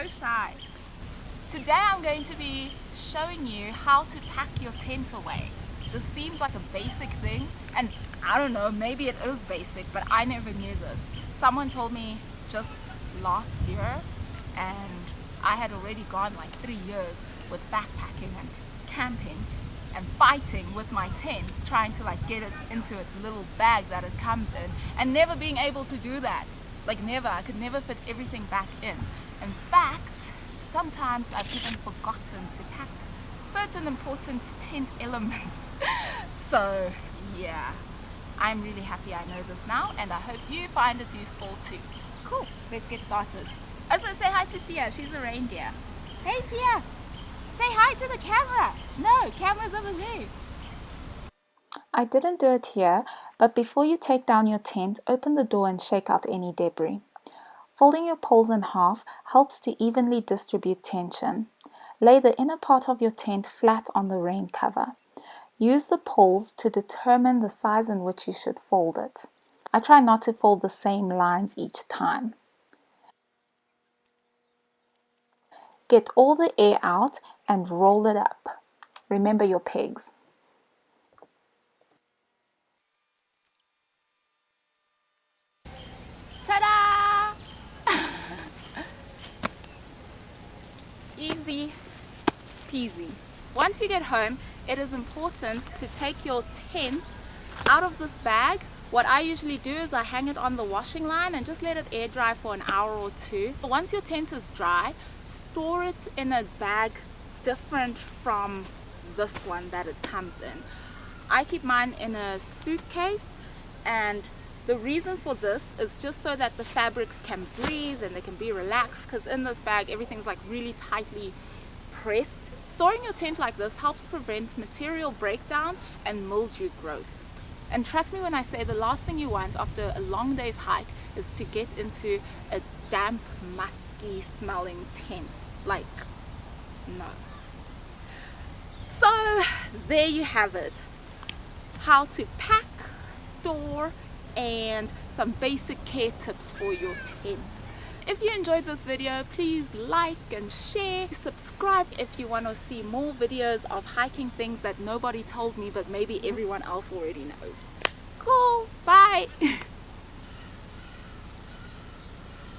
shy. Today I'm going to be showing you how to pack your tent away. This seems like a basic thing, and I don't know, maybe it is basic, but I never knew this. Someone told me just last year, and I had already gone like 3 years with backpacking and camping and fighting with my tent, trying to like get it into its little bag that it comes in, and never being able to do that. Like never, I could never fit everything back in. In fact, sometimes I've even forgotten to pack certain important tent elements. So yeah, I'm really happy I know this now, and I hope you find it useful too. Cool, let's get started. Also say hi to Sia, she's a reindeer. Hey Sia, say hi to the camera. No, camera's over there. I didn't do it here, but before you take down your tent, open the door and shake out any debris. Folding your poles in half helps to evenly distribute tension. Lay the inner part of your tent flat on the rain cover. Use the poles to determine the size in which you should fold it. I try not to fold the same lines each time. Get all the air out and roll it up. Remember your pegs. Ta-da! Easy peasy. Once you get home, it is important to take your tent out of this bag. What I usually do is I hang it on the washing line and just let it air dry for an hour or two. Once your tent is dry, store it in a bag different from this one that it comes in. I keep mine in a suitcase, and the reason for this is just so that the fabrics can breathe and they can be relaxed, because in this bag everything's like really tightly pressed. Storing your tent like this helps prevent material breakdown and mildew growth. And trust me when I say the last thing you want after a long day's hike is to get into a damp, musky smelling tent. Like, no. So there you have it. How to pack, store, and some basic care tips for your tent. If you enjoyed this video, please like and share. Subscribe if you want to see more videos of hiking things that nobody told me but maybe everyone else already knows. Cool, bye!